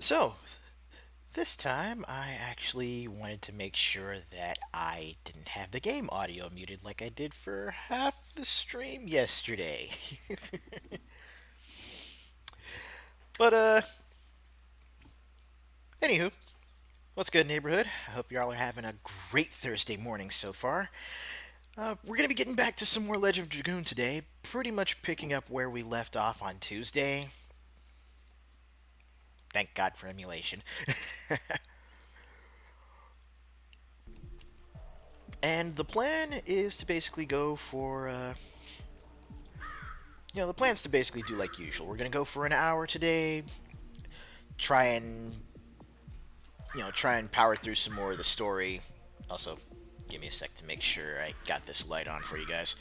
So, this time I actually wanted to make sure that I didn't have the game audio muted like I did for half the stream yesterday. But, anywho, what's good, neighborhood? I hope y'all are having a great Thursday morning so far. We're gonna be getting back to some more Legend of Dragoon today, pretty much picking up where we left off on Tuesday. Thank God for emulation. And the plan is to basically go for, the plan's to basically do like usual. We're gonna go for an hour today, try and, try and power through some more of the story. Also, give me a sec to make sure I got this light on for you guys.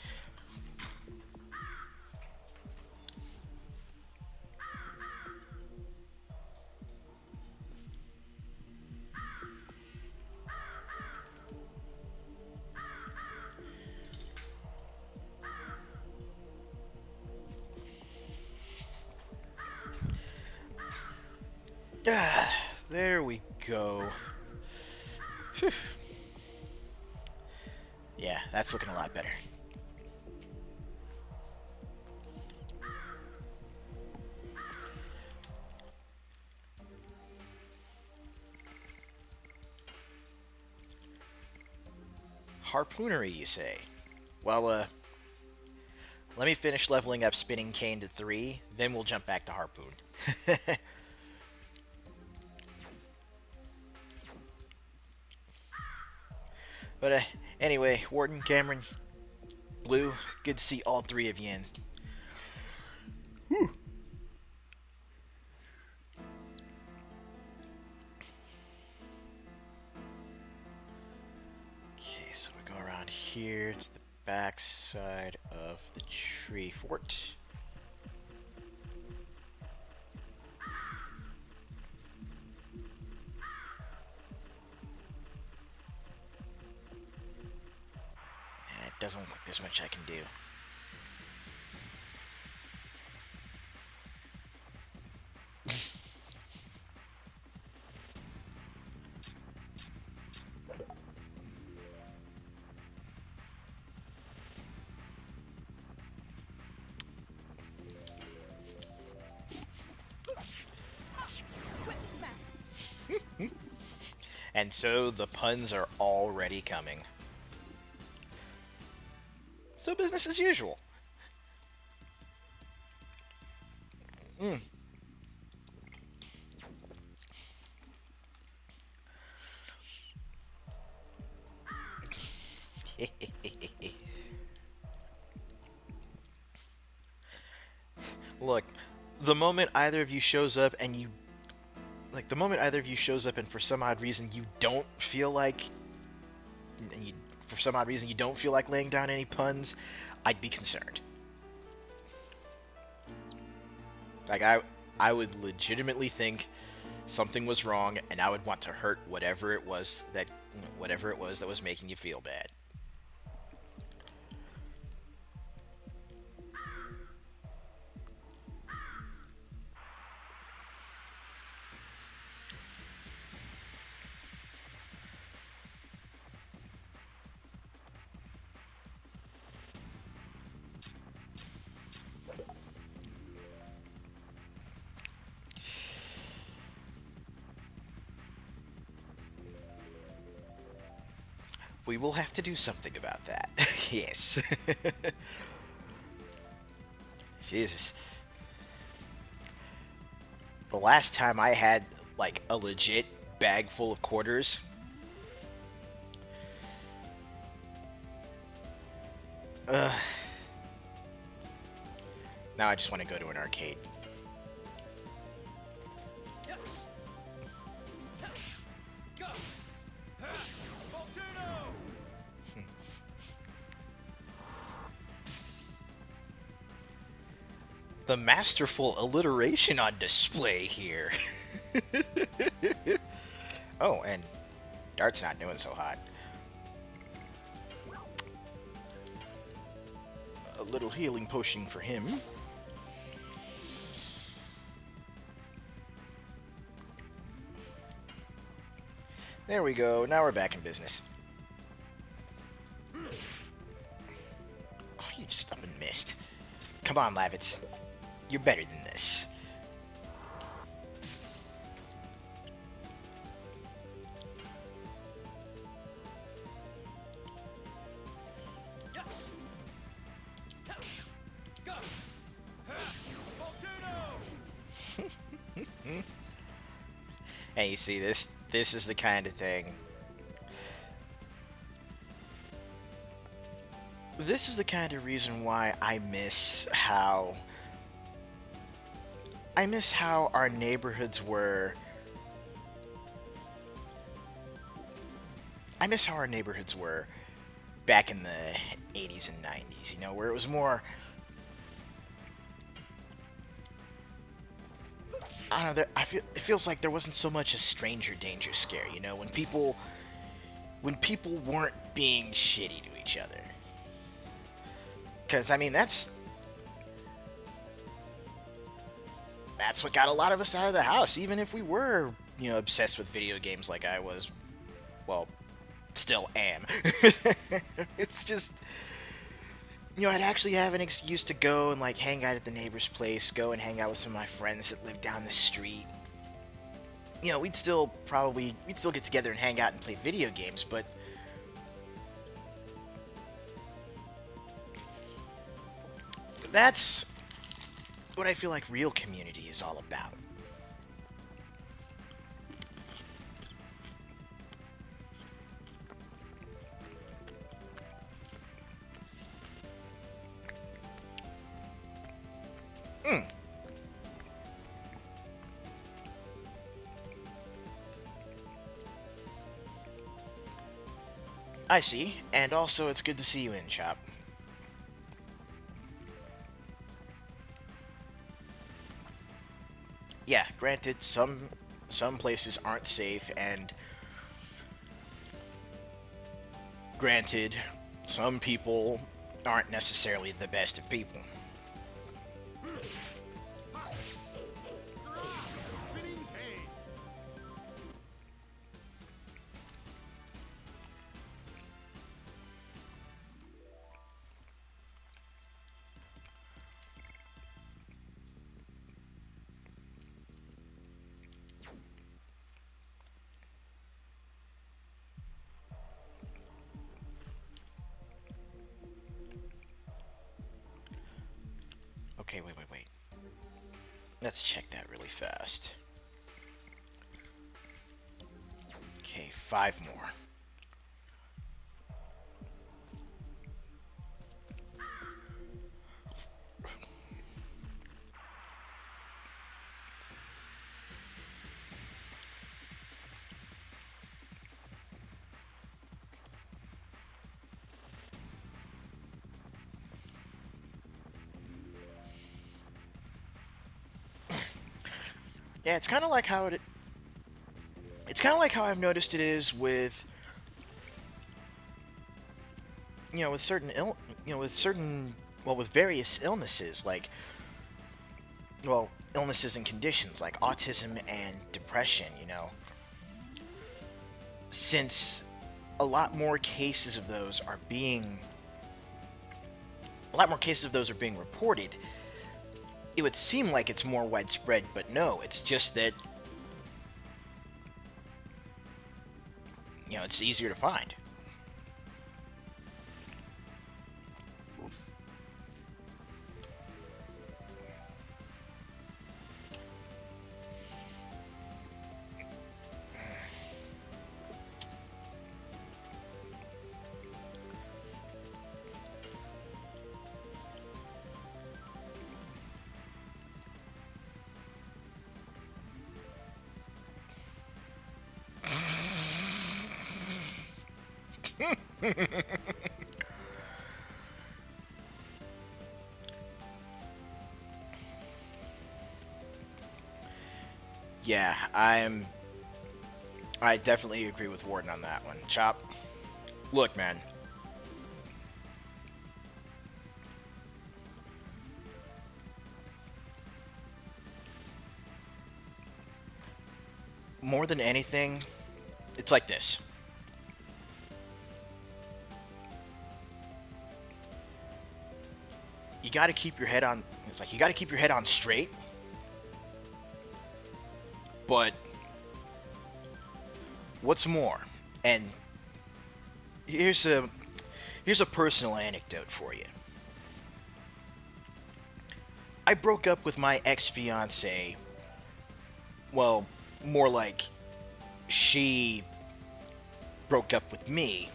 There we go. Whew. Yeah, that's looking a lot better. Harpoonery, you say? Well, let me finish leveling up Spinning Cane to 3, then we'll jump back to Harpoon. But anyway, Warden, Cameron, Blue, good to see all three of you in. Whew. Okay, so we go around here to the back side of the tree fort. And it doesn't look like there's much I can do. And so the puns are already coming. So business as usual. Mm. Look, the moment either of you shows up and you the moment either of you shows up and for some odd reason you don't feel like and you for some odd reason you don't feel like laying down any puns, I'd be concerned. Like I would legitimately think something was wrong and I would want to hurt whatever it was that was making you feel bad. We will have to do something about that. Yes. Jesus. The last time I had like a legit bag full of quarters, uh, now I just want to go to an arcade. The masterful alliteration on display here. Oh, and Dart's not doing so hot. A little healing potion for him. There we go. Now we're back in business. Oh, you just up and missed. Come on, Lavitz. You're better than this. And you see, this is the kind of thing. This is the kind of reason why I miss how our neighborhoods were. I miss how our neighborhoods were back in the 80s and 90s, you know, where it was more, I don't know, it feels like there wasn't so much a stranger danger scare, you know, when people weren't being shitty to each other. Cuz I mean, that's what got a lot of us out of the house, even if we were, you know, obsessed with video games like I was, well, still am. It's just, you know, I'd actually have an excuse to go and like hang out at the neighbor's place, go and hang out with some of my friends that live down the street. You know, we'd still get together and hang out and play video games, but that's what I feel like real community is all about. Hmm. I see, and also it's good to see you in, Chop. Yeah, granted, some places aren't safe, and granted, some people aren't necessarily the best of people. Okay, wait. Let's check that really fast. Okay, 5 more. Yeah, it's kind of like how I've noticed it is with, you know, with well, with various illnesses, like, well, illnesses and conditions like autism and depression, you know, since a lot more cases of those are being a lot more cases of those are being reported, it would seem like it's more widespread, but no, it's just that, you know, it's easier to find. Yeah, I definitely agree with Warden on that one. Chop, look, man. More than anything, It's like this. You got to keep your head on. It's like you got to keep your head on straight. But what's more, and here's a here's a personal anecdote for you. I broke up with my ex fiance. Well, more like she broke up with me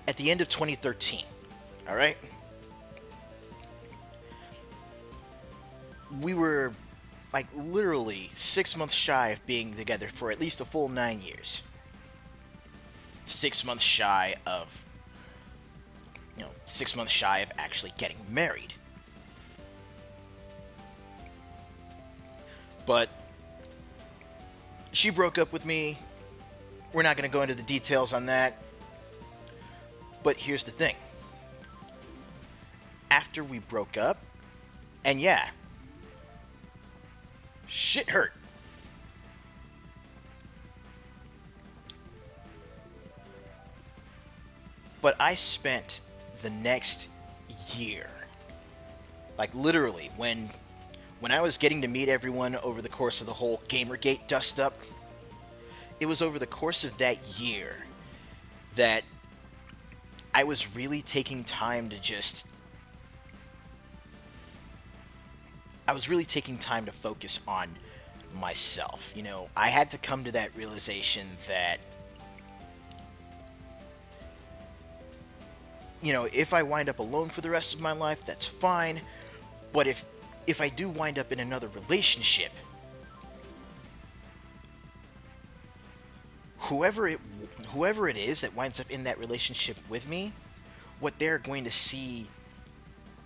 at the end of 2013. All right? We were like literally 6 months shy of being together for at least a full 9 years. 6 months shy of, 6 months shy of actually getting married. But she broke up with me. We're not going to go into the details on that. But here's the thing. After we broke up, and yeah, shit hurt. But I spent the next year, like literally, when I was getting to meet everyone over the course of the whole Gamergate dust up, it was over the course of that year that I was really taking time to just I was really taking time to focus on myself. I had to come to that realization that, if I wind up alone for the rest of my life, that's fine. But if I do wind up in another relationship, whoever it is that winds up in that relationship with me, what they're going to see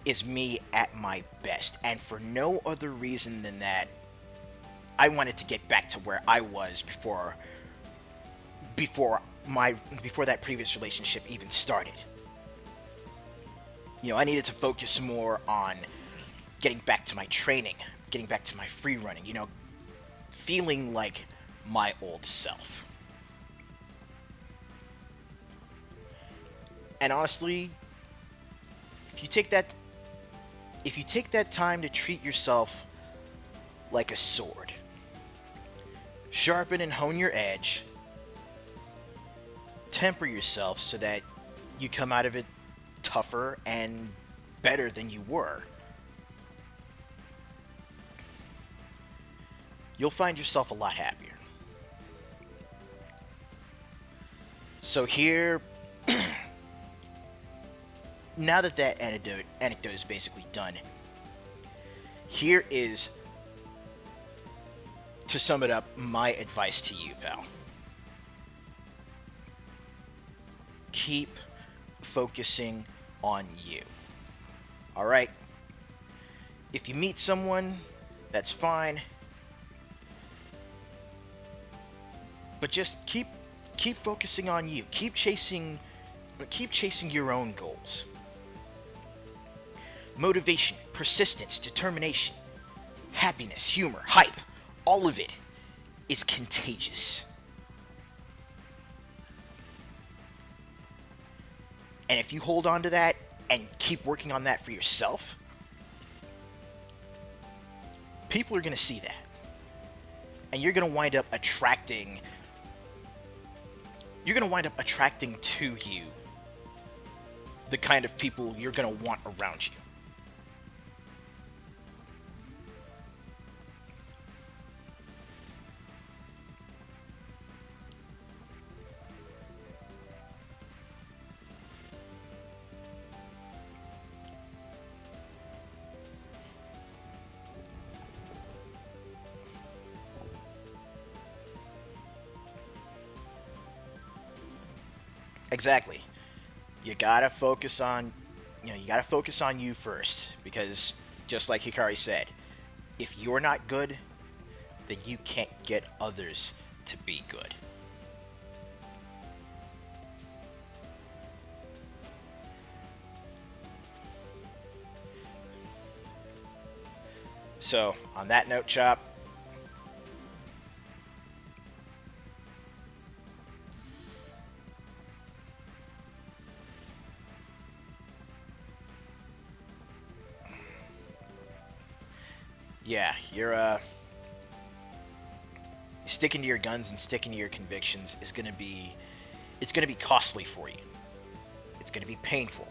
is me at my best. And for no other reason than that, I wanted to get back to where I was before that previous relationship even started. I needed to focus more on getting back to my training, getting back to my free running, feeling like my old self. And honestly, if you take that time to treat yourself like a sword, sharpen and hone your edge, temper yourself so that you come out of it tougher and better than you were, you'll find yourself a lot happier. So here, now that anecdote is basically done, here is, to sum it up, my advice to you, pal. Keep focusing on you. Alright? If you meet someone, that's fine. But just keep focusing on you. Keep chasing your own goals. Motivation, persistence, determination, happiness, humor, hype, all of it is contagious. And if you hold on to that and keep working on that for yourself, people are going to see that. And you're going to wind up attracting to you the kind of people you're going to want around you. Exactly. You gotta focus on you first, because just like Hikari said, if you're not good, then you can't get others to be good. So, on that note, Chop, Yeah, you're sticking to your guns and sticking to your convictions is gonna be it's gonna be costly for you. It's gonna be painful.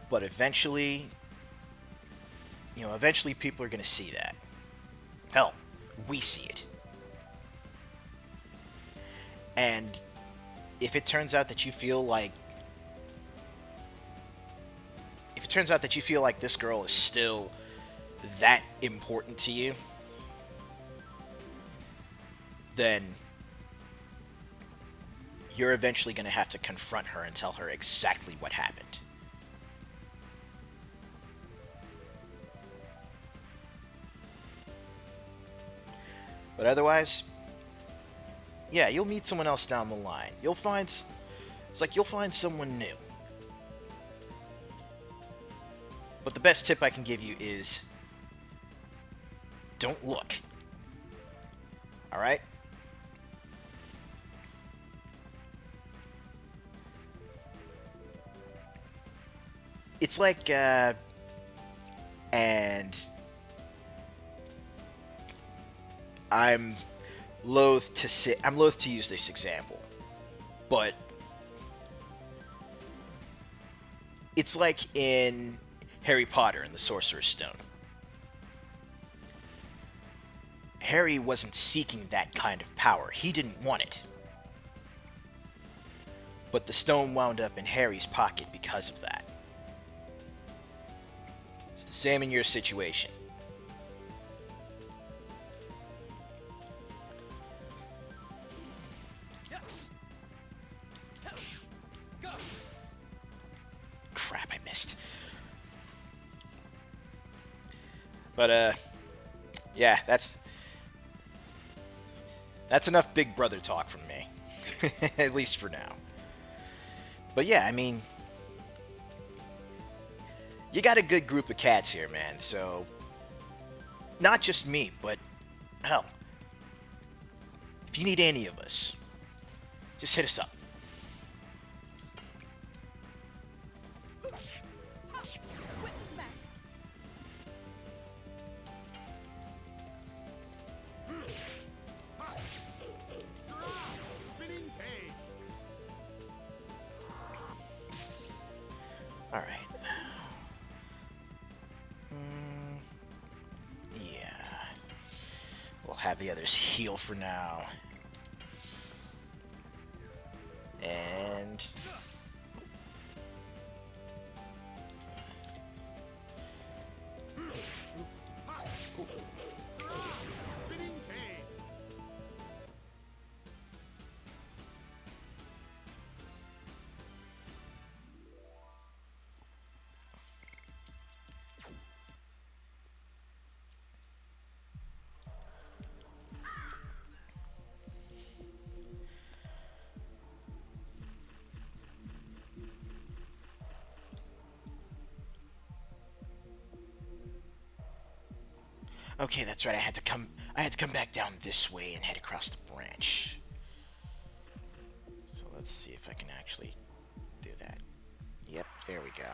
But eventually, eventually people are gonna see that. Hell, we see it. And if it turns out that you feel like if it turns out that you feel like this girl is still that important to you, then you're eventually going to have to confront her and tell her exactly what happened. But otherwise, yeah, you'll meet someone else down the line. It's like you'll find someone new. But the best tip I can give you is don't look. All right? It's like and I'm I'm loath to use this example, but it's like in Harry Potter and the Sorcerer's Stone. Harry wasn't seeking that kind of power. He didn't want it. But the stone wound up in Harry's pocket because of that. It's the same in your situation. Crap, I missed. But yeah, that's enough Big Brother talk from me. At least for now. But yeah, I mean, you got a good group of cats here, man. So not just me, but hell, if you need any of us, just hit us up. All right. Yeah. We'll have the others heal for now. And okay, that's right. I had to come back down this way and head across the branch. So let's see if I can actually do that. Yep, there we go.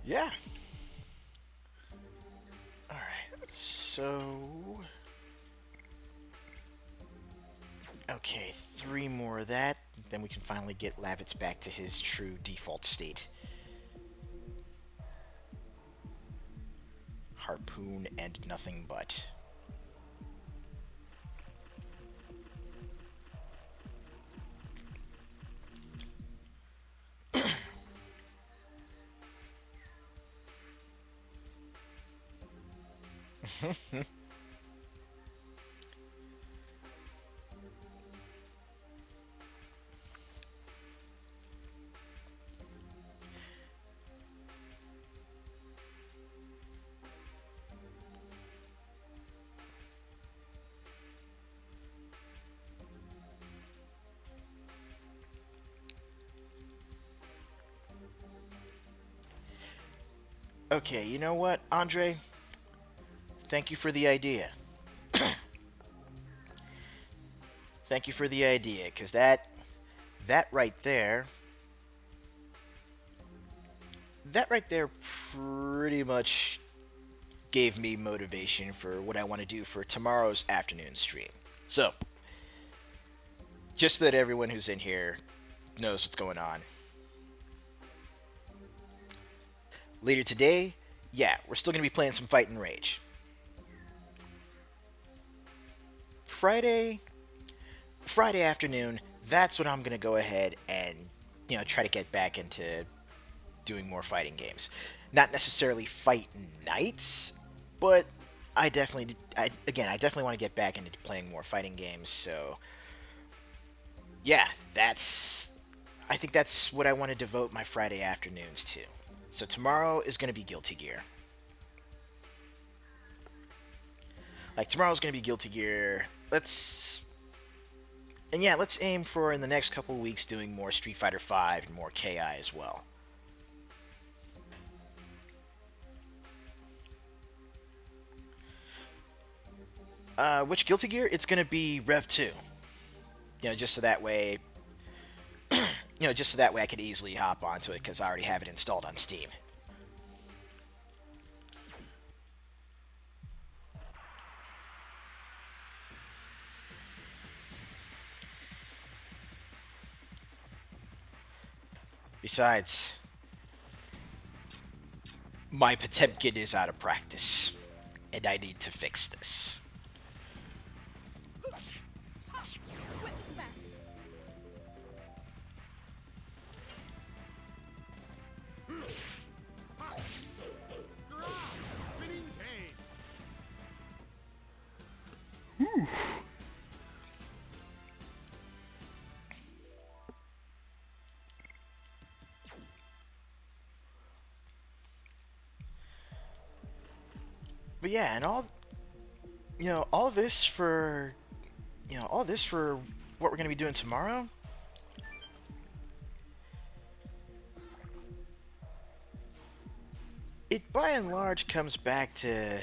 Yeah. Alright, so okay, 3 more of that. Then we can finally get Lavitz back to his true default state. Harpoon and nothing but. Okay, you know what, Andre? Thank you for the idea. Thank you for the idea, because that right there, that right there pretty much gave me motivation for what I want to do for tomorrow's afternoon stream. So, just so that everyone who's in here knows what's going on. Later today, yeah, we're still going to be playing some Fight and Rage. Friday, Friday afternoon, that's when I'm going to go ahead and, try to get back into doing more fighting games. Not necessarily fight nights, but I definitely want to get back into playing more fighting games. So, yeah, I think that's what I want to devote my Friday afternoons to. So tomorrow is going to be Guilty Gear. Like tomorrow's going to be Guilty Gear. Let's aim for in the next couple of weeks doing more Street Fighter V and more KI as well. Which Guilty Gear? It's going to be Rev 2. Just so that way, just so that way I could easily hop onto it because I already have it installed on Steam. Besides, my Potemkin is out of practice, and I need to fix this. But yeah, and all this for, all this for what we're going to be doing tomorrow. It by and large comes back to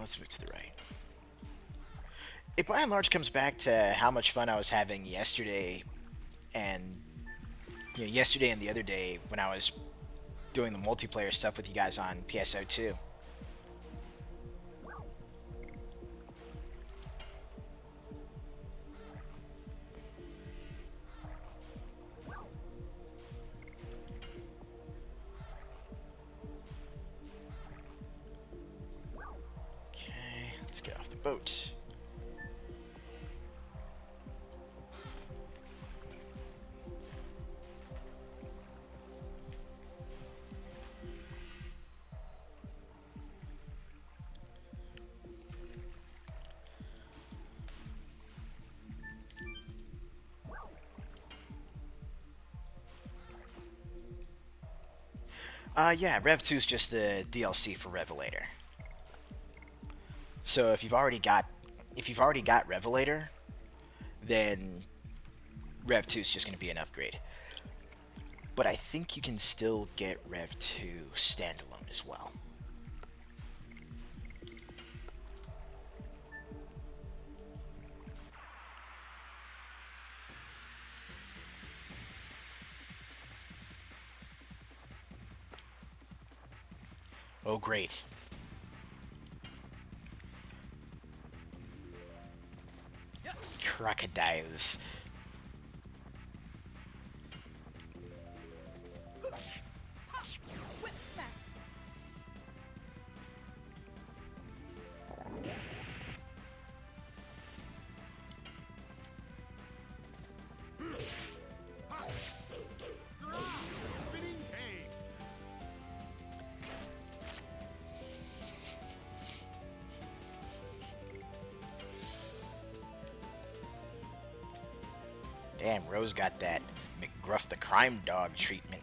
let's move to the right. It by and large comes back to how much fun I was having yesterday and yesterday and the other day when I was doing the multiplayer stuff with you guys on PSO2. Okay, let's get off the boat. Yeah, Rev 2 is just the DLC for Revelator. So if you've already got Revelator, then Rev 2 is just going to be an upgrade. But I think you can still get Rev 2 standalone as well. Oh, great. Crocodiles. Damn, Rose got that McGruff the Crime Dog treatment.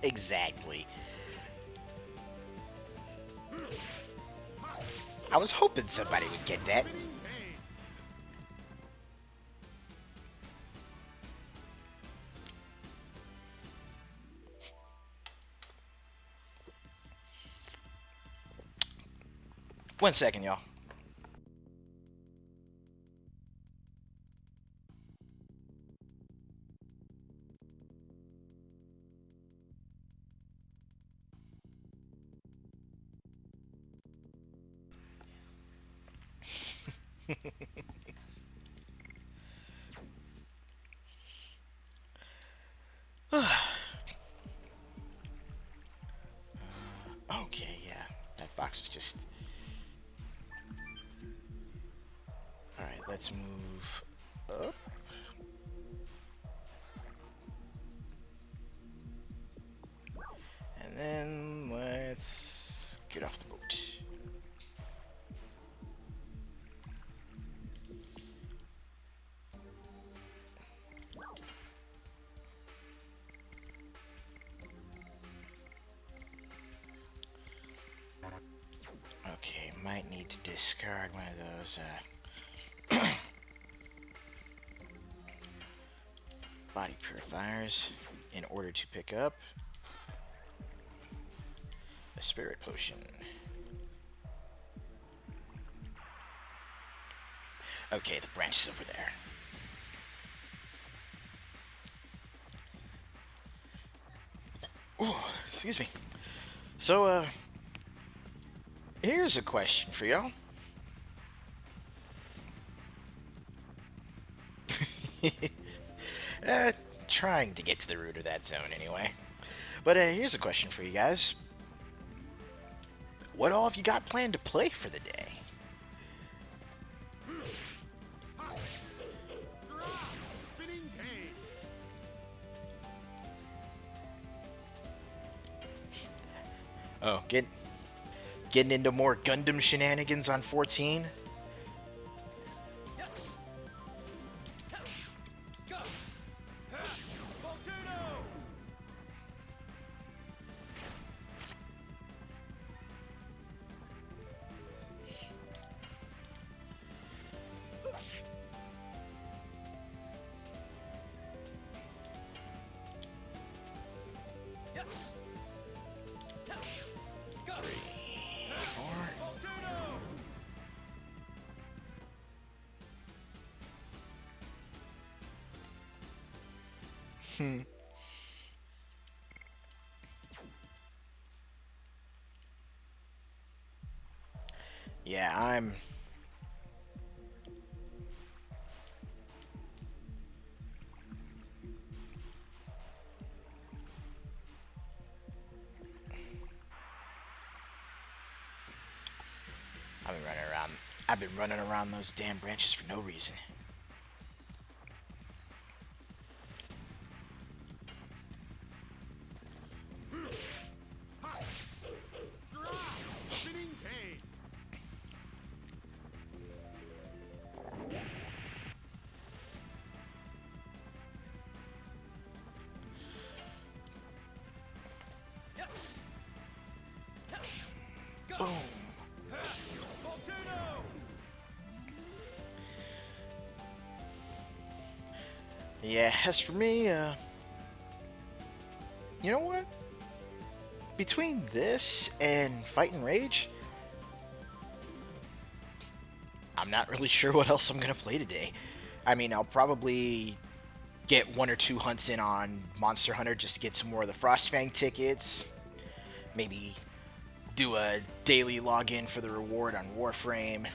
Exactly. I was hoping somebody would get that. One second, y'all. Okay, yeah. That box is just... Alright, let's move up. And then let's get off the boat. Okay, might need to discard one of those body purifiers in order to pick up a spirit potion. Okay, the branch is over there. Ooh, excuse me. So, here's a question for y'all. uh, Trying to get to the root of that zone anyway. But here's a question for you guys. What all have you got planned to play for the day? Oh, getting into more Gundam shenanigans on 14? Yeah, I've been running around. I've been running around those damn branches for no reason. Boom. Yeah, as for me, you know what? Between this and Fight and Rage, I'm not really sure what else I'm gonna play today. I mean, I'll probably get one or two hunts in on Monster Hunter just to get some more of the Frostfang tickets. Maybe do a daily login for the reward on Warframe.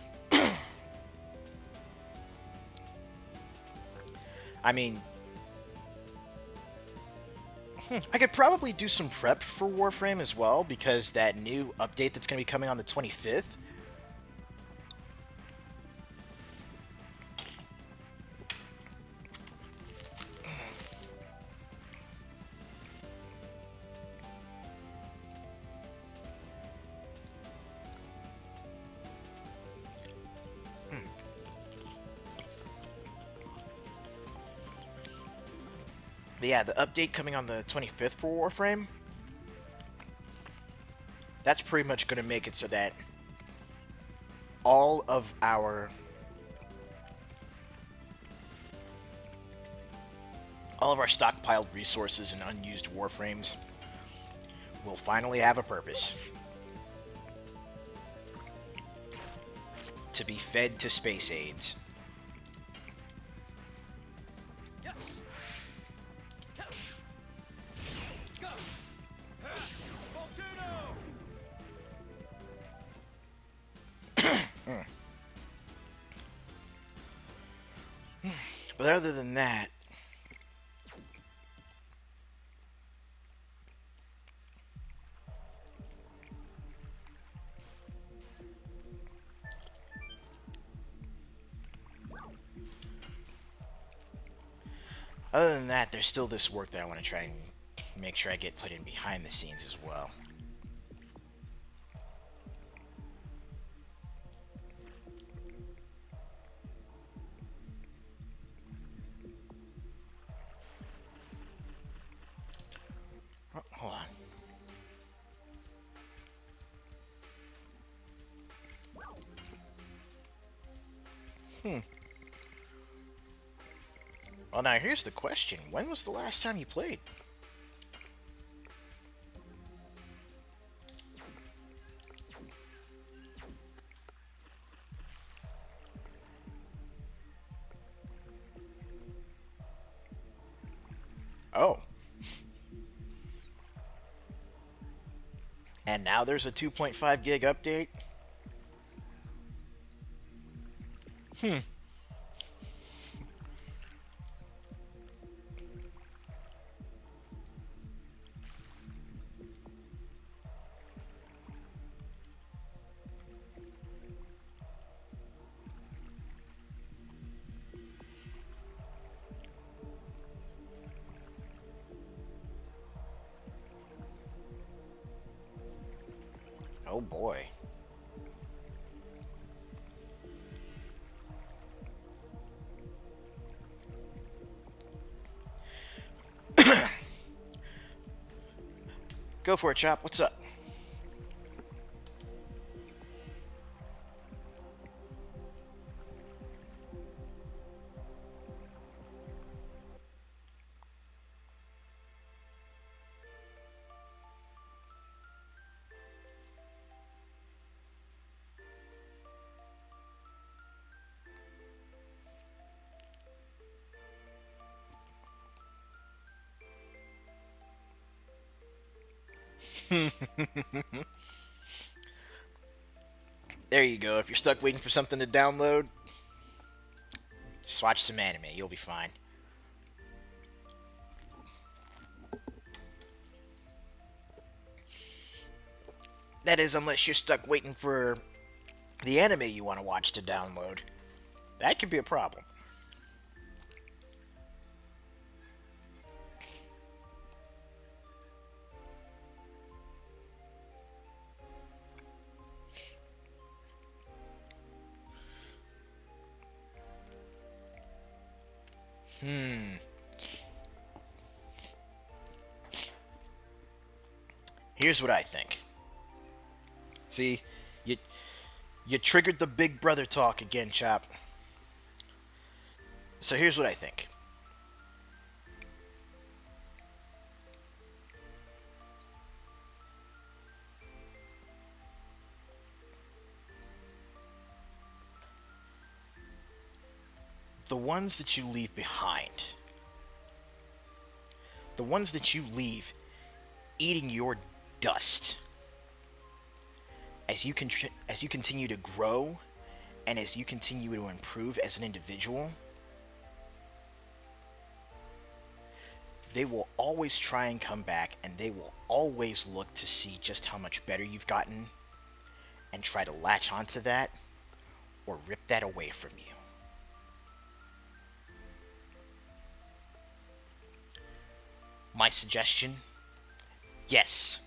I mean, I could probably do some prep for Warframe as well, because that new update that's going to be coming on the 25th. But yeah, the update coming on the 25th for Warframe, that's pretty much going to make it so that all of our stockpiled resources and unused Warframes will finally have a purpose. To be fed to space aids. But other than that, there's still this work that I want to try and make sure I get put in behind the scenes as well. Oh, hold on. Well, now here's the question. When was the last time you played? Oh. And now there's a 2.5 gig update? Oh boy. Go for it, Chop. What's up? There you go. If you're stuck waiting for something to download, just watch some anime. You'll be fine. That is, unless you're stuck waiting for the anime you want to watch to download. That could be a problem. Here's what I think. See, you triggered the big brother talk again, Chop. So here's what I think. The ones that you leave behind, the ones that you leave eating your dust, as you continue to grow and as you continue to improve as an individual, they will always try and come back, and they will always look to see just how much better you've gotten and try to latch onto that or rip that away from you. My suggestion, yes,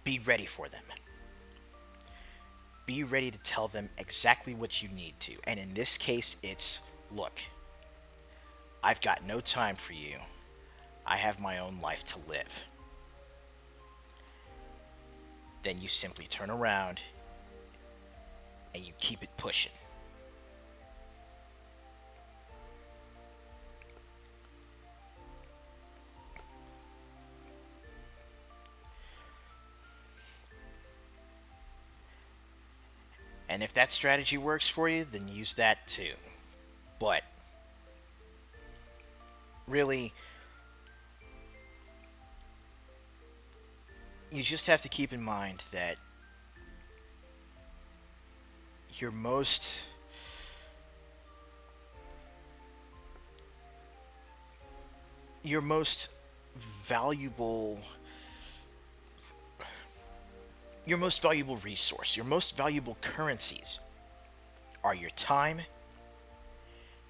be ready for them. Be ready to tell them exactly what you need to. And in this case, it's, look, I've got no time for you. I have my own life to live. Then you simply turn around and you keep it pushing. And if that strategy works for you, then use that too. But really, you just have to keep in mind that your most your most valuable your most valuable resource, your most valuable currencies are your time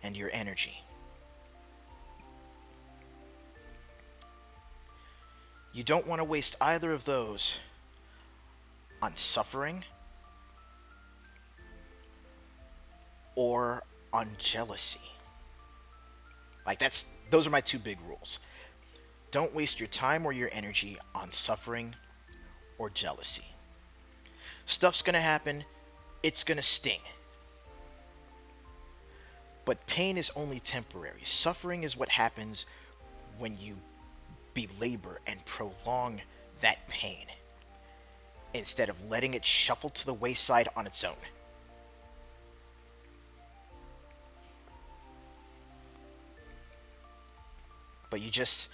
and your energy. You don't want to waste either of those on suffering or on jealousy. Like those are my two big rules. Don't waste your time or your energy on suffering or jealousy. Stuff's gonna happen, it's gonna sting. But pain is only temporary. Suffering is what happens when you belabor and prolong that pain instead of letting it shuffle to the wayside on its own. But you just,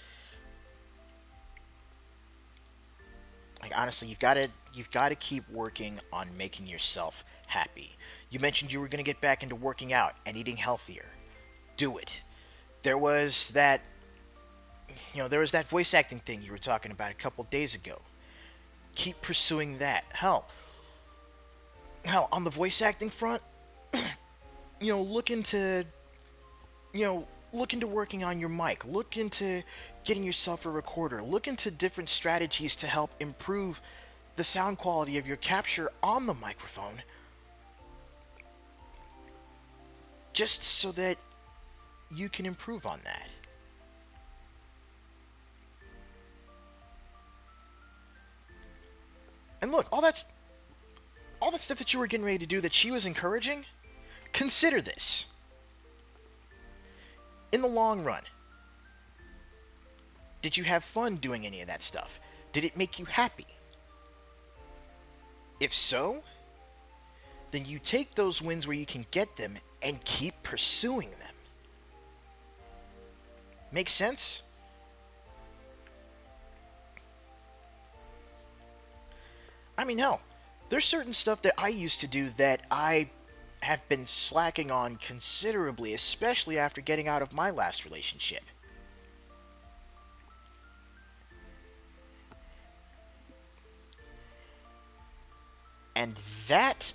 like, honestly, you've got to keep working on making yourself happy. You mentioned you were going to get back into working out and eating healthier. Do it. There was that there was that voice acting thing you were talking about a couple days ago. Keep pursuing that. Hell, on the voice acting front, look into look into working on your mic. Look into getting yourself a recorder. Look into different strategies to help improve the sound quality of your capture on the microphone, just so that you can improve on that. And look, all that stuff that you were getting ready to do that she was encouraging, consider this. In the long run, did you have fun doing any of that stuff? Did it make you happy? If so, then you take those wins where you can get them and keep pursuing them. Make sense? I mean, hell, there's certain stuff that I used to do that I have been slacking on considerably, especially after getting out of my last relationship. And that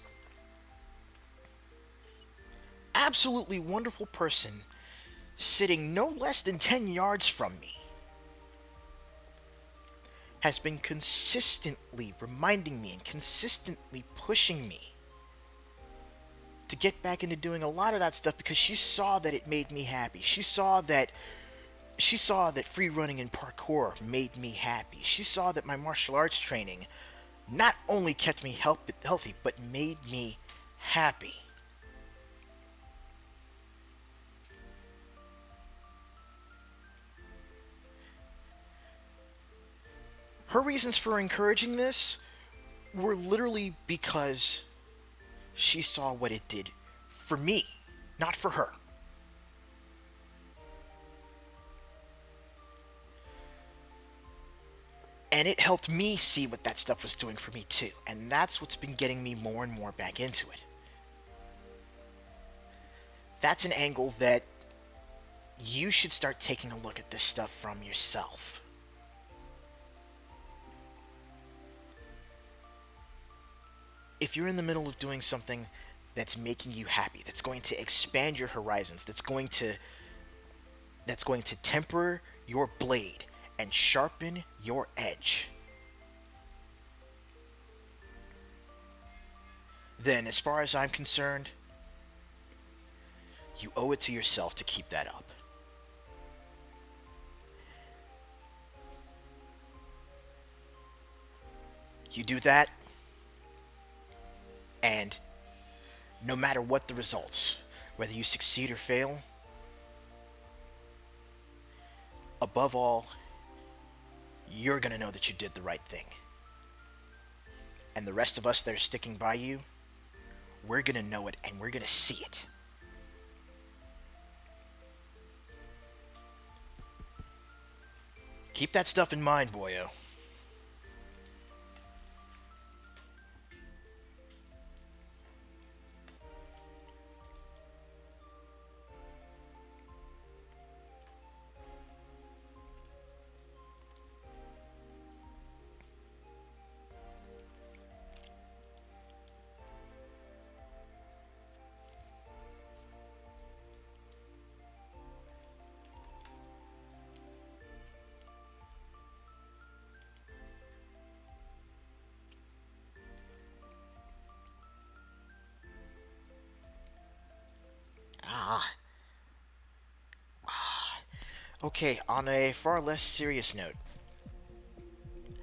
absolutely wonderful person sitting no less than 10 yards from me has been consistently reminding me and consistently pushing me to get back into doing a lot of that stuff because she saw that it made me happy. She saw that free running and parkour made me happy. She saw that my martial arts training not only kept me healthy but made me happy. Her reasons for encouraging this were literally because she saw what it did for me, not for her. And it helped me see what that stuff was doing for me too. And that's what's been getting me more and more back into it. That's an angle that you should start taking a look at this stuff from yourself. If you're in the middle of doing something that's making you happy, that's going to expand your horizons, that's going to temper your blade and sharpen your edge, then as far as I'm concerned, you owe it to yourself to keep that up. You do that, and no matter what the results, whether you succeed or fail, above all, you're gonna know that you did the right thing. And the rest of us that are sticking by you, we're gonna know it and we're gonna see it. Keep that stuff in mind, boyo. Ah. Okay, on a far less serious note,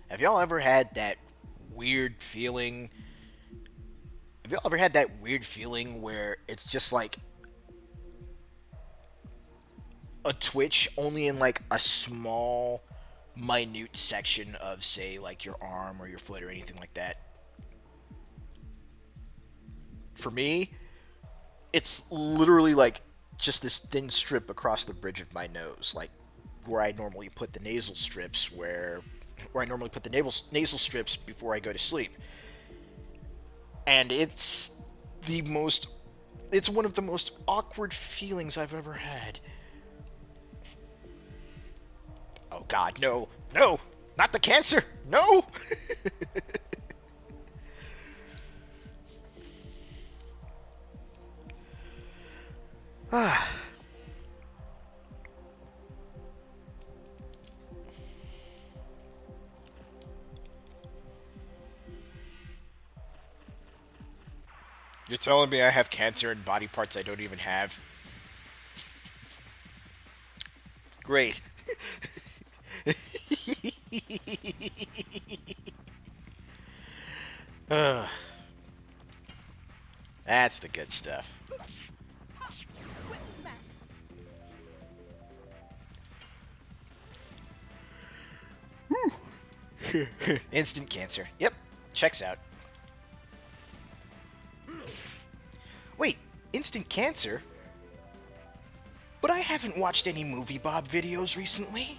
have y'all ever had that weird feeling? Have y'all ever had that weird feeling where it's just like a twitch only in like a small, minute section of, say, like your arm or your foot or anything like that? For me, it's literally like just this thin strip across the bridge of my nose, like where I normally put the nasal strips, where I normally put the nasal strips before I go to sleep. And the most it's one of the most awkward feelings I've ever had. Oh god, no. No. Not the cancer. No. You're telling me I have cancer in body parts I don't even have? Great. Ugh. That's the good stuff. Instant cancer. Yep. Checks out. Wait, instant cancer? But I haven't watched any Movie Bob videos recently.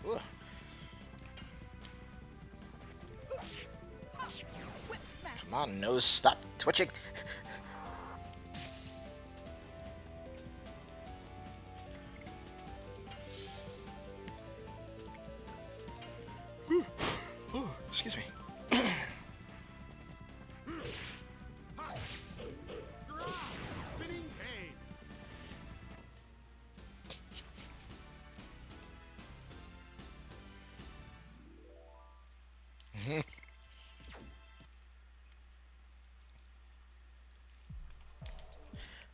Ugh. Come on, nose, stop twitching. Excuse me.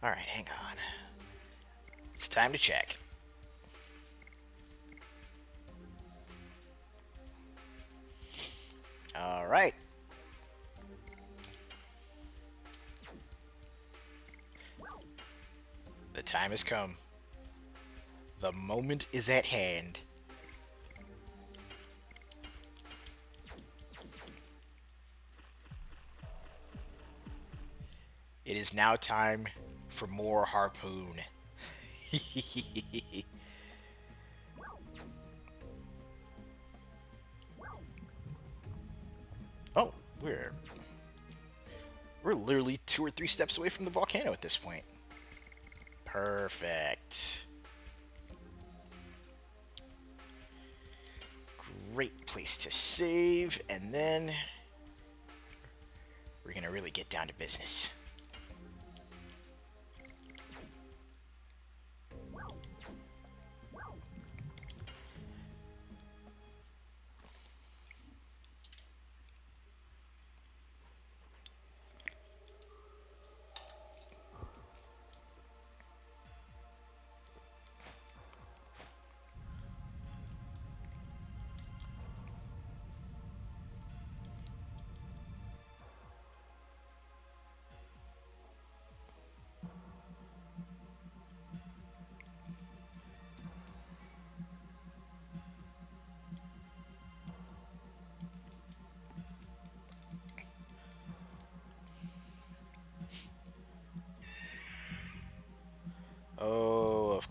Alright, hang on. It's time to check. Alright. The time has come. The moment is at hand. It is now time for more Harpoon. Oh, we're literally 2 or 3 steps away from the volcano at this point. Perfect. Great place to save, and then we're gonna really get down to business.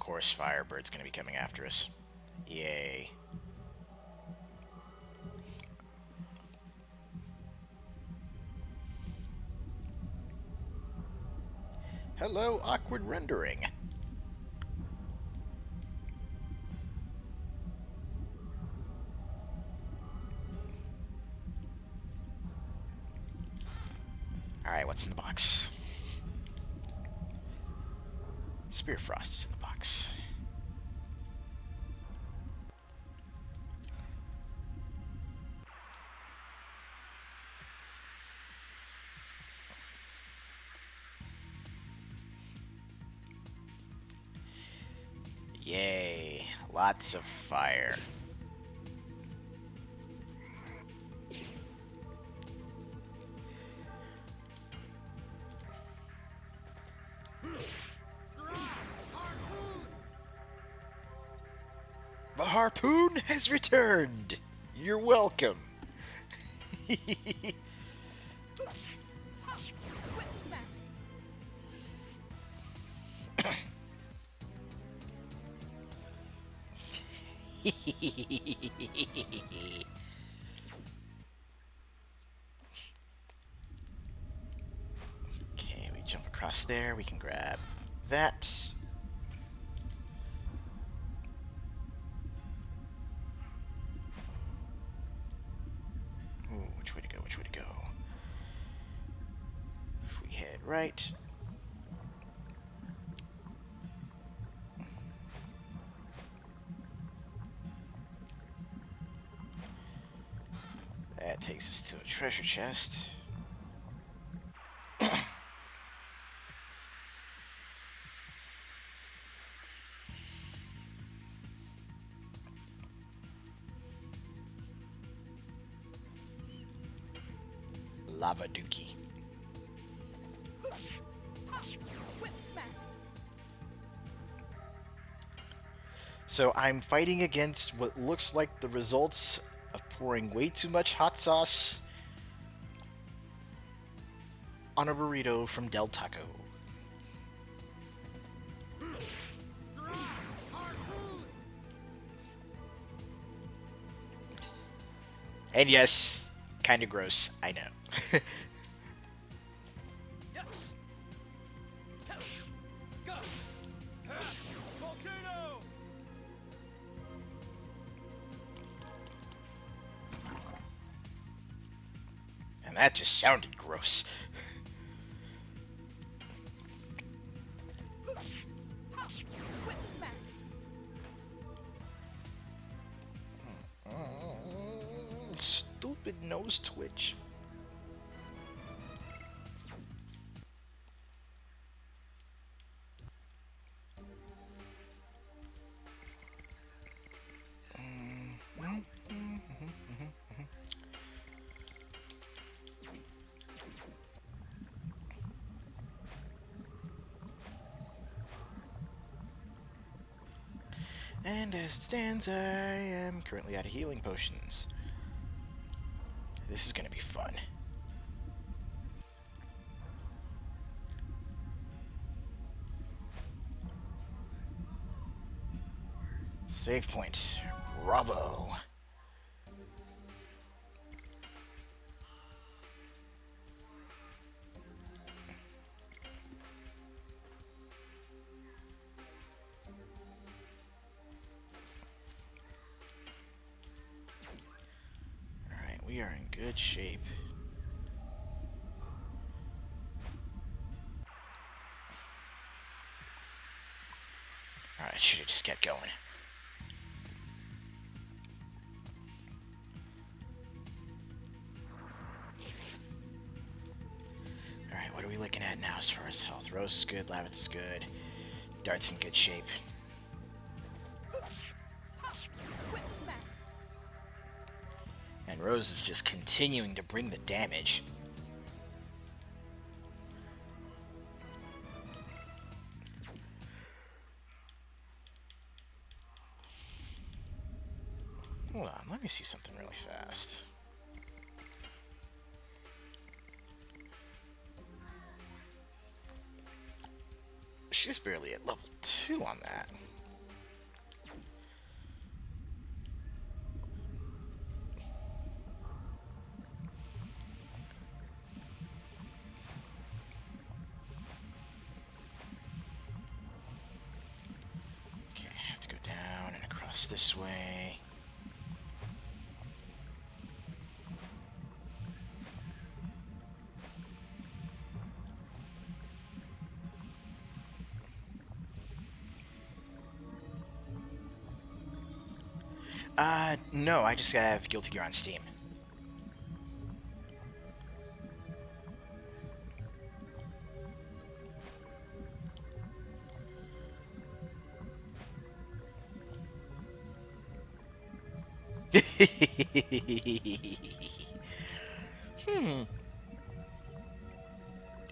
course, Firebird's gonna be coming after us. Yay. Hello, awkward rendering. Alright, what's in the box? Spear Frost's in the box. Yay, lots of fire. The harpoon has returned. You're welcome. Okay, we jump across there. We can grab that. Ooh, which way to go? Which way to go? If we head right. That takes us to a treasure chest. Lava Dookie. So I'm fighting against what looks like the results of pouring way too much hot sauce on a burrito from Del Taco. And yes, kind of gross, I know. And that just sounded gross. Stupid nose twitch. And as it stands, I am currently out of healing potions. This is gonna be fun. Save point. Bravo. Alright, we are in good shape. Alright, should have just kept going. Alright, what are we looking at now as far as health? Rose is good, Lavitz is good. Dart's in good shape. And Rose is just continuing to bring the damage. Hold on, let me see something really fast. She's barely at level 2 on that. Across this way. No, I just have Guilty Gear on Steam.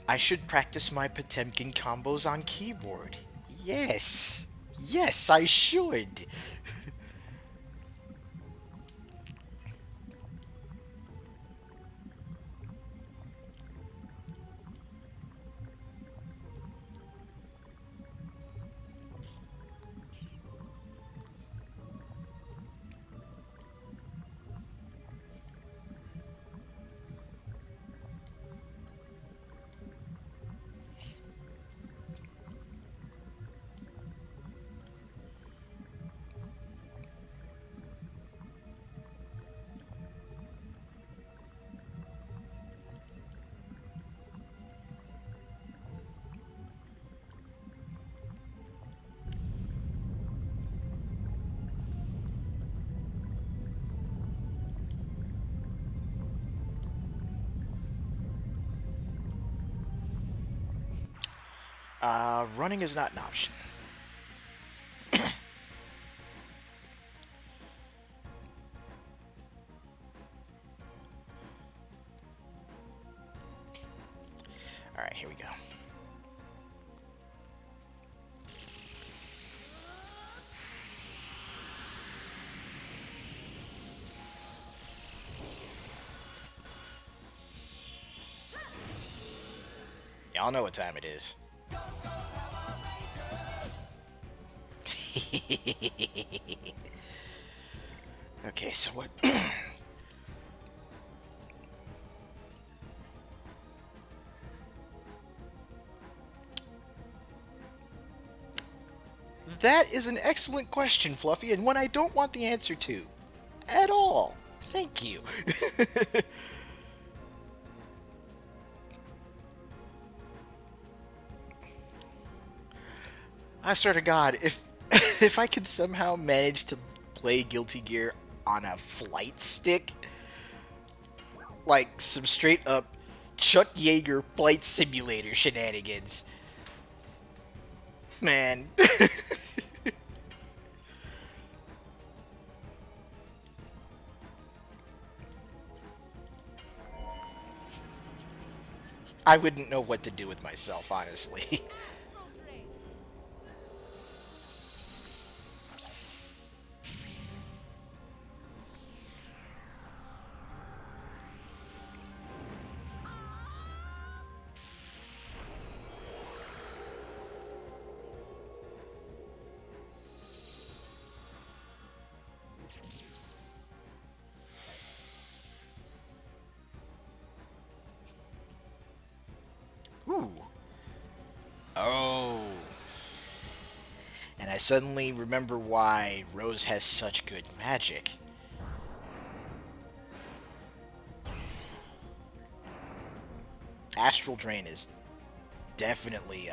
I should practice my Potemkin combos on keyboard. Yes. Yes, I should. Running is not an option. Alright, here we go. Y'all know what time it is. Okay, so what? That is an excellent question, Fluffy, and one I don't want the answer to. At all. Thank you. I swear to God, if if I could somehow manage to play Guilty Gear on a flight stick, like some straight up Chuck Yeager flight simulator shenanigans, man. I wouldn't know what to do with myself, honestly. Ooh. Oh. And I suddenly remember why Rose has such good magic. Astral Drain is definitely,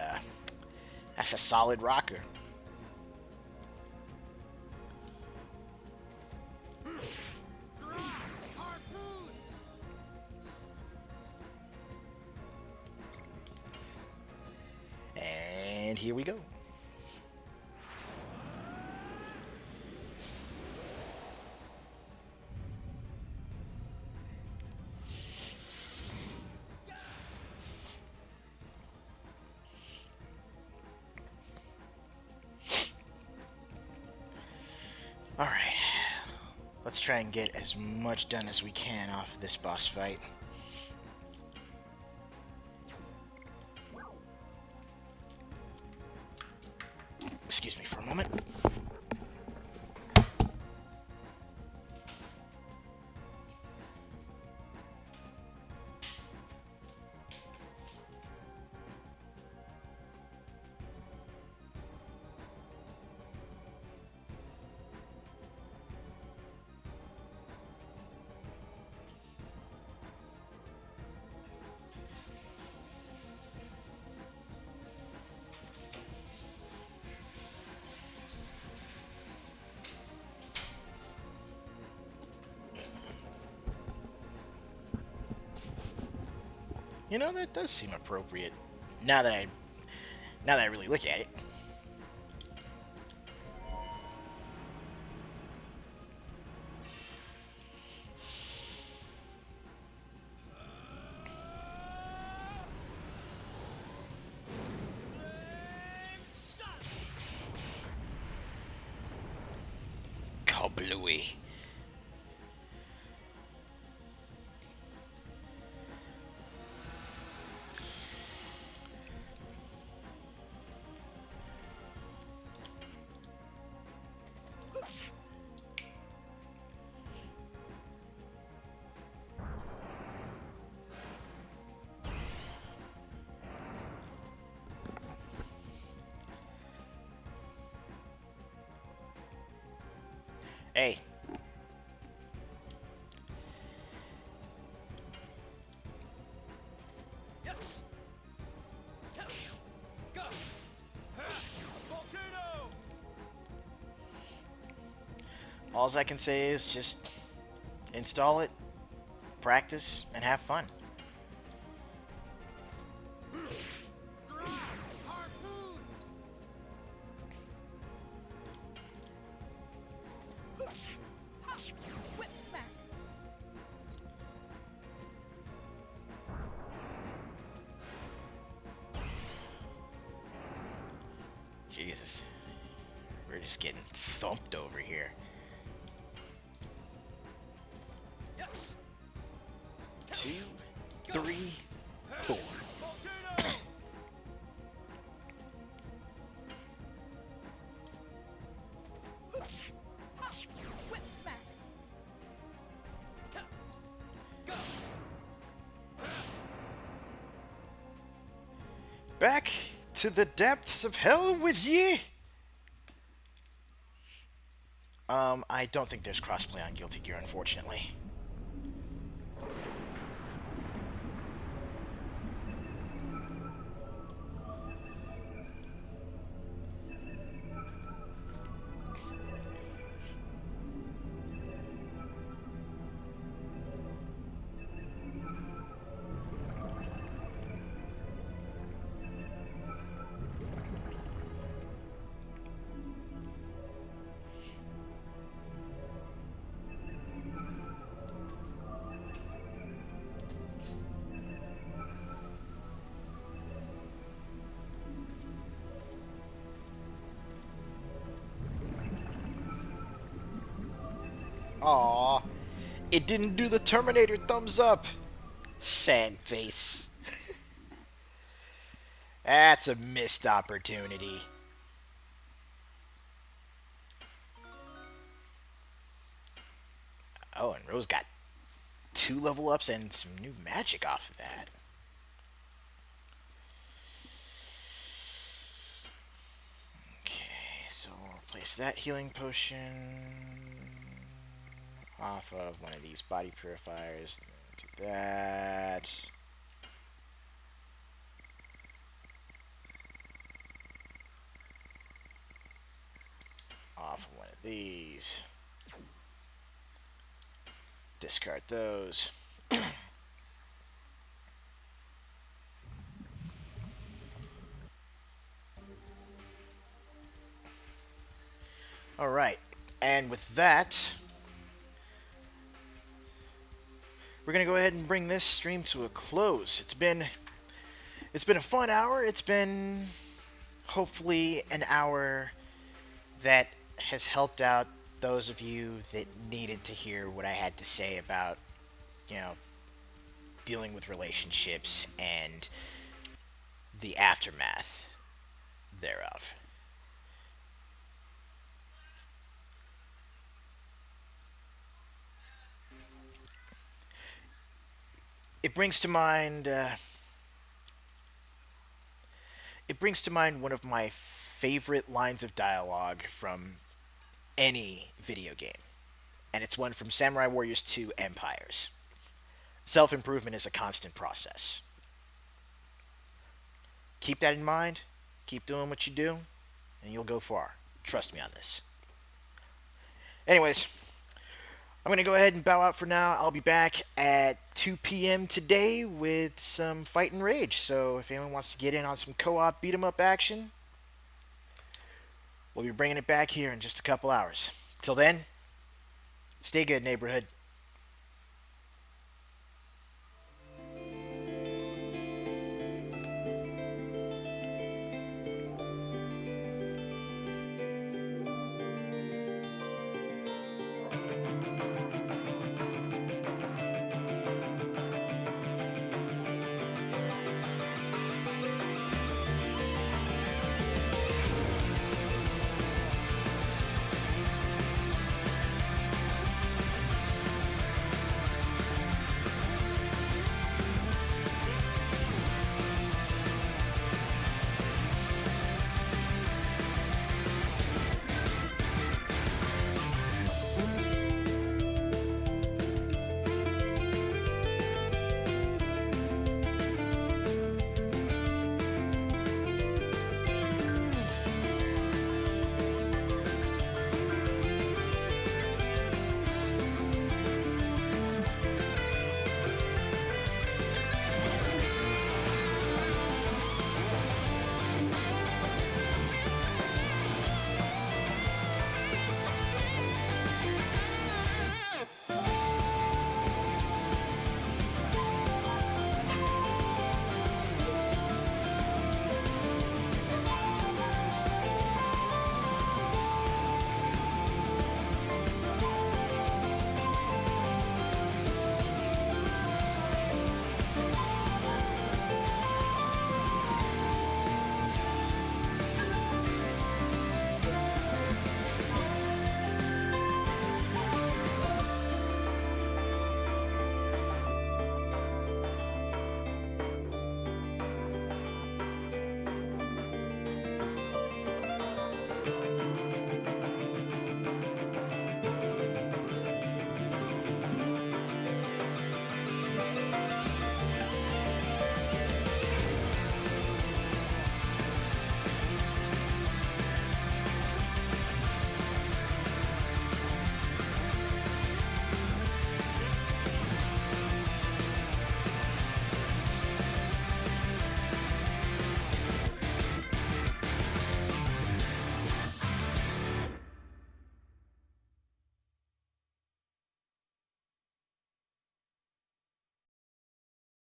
that's a solid rocker. And here we go. Alright. Let's try and get as much done as we can off this boss fight. Excuse me for a moment. You know, that does seem appropriate. Now that I now that I really look at it. Kablooey. Hey. All I can say is just install it, practice, and have fun. Whip smack. Jesus. We're just getting thumped over here. 2, 3, 4. Whip smack. Back to the depths of hell with ye. I don't think there's crossplay on Guilty Gear, unfortunately. Aw, it didn't do the Terminator thumbs up. Sad face. That's a missed opportunity. Oh, and Rose got 2 level ups and some new magic off of that. Okay, so we'll replace that healing potion off of one of these body purifiers. Do that. Off of one of these. Discard those. All right, and with that, we're gonna go ahead and bring this stream to a close. It's been a fun hour. It's been hopefully an hour that has helped out those of you that needed to hear what I had to say about, you know, dealing with relationships and the aftermath thereof. It brings to mind one of my favorite lines of dialogue from any video game, and it's one from Samurai Warriors 2 Empires. Self-improvement is a constant process. Keep that in mind, keep doing what you do, and you'll go far. Trust me on this. Anyways, I'm going to go ahead and bow out for now. I'll be back at 2 p.m. today with some Fight and Rage. So if anyone wants to get in on some co-op beat 'em up action, we'll be bringing it back here in just a couple hours. Till then, stay good, neighborhood.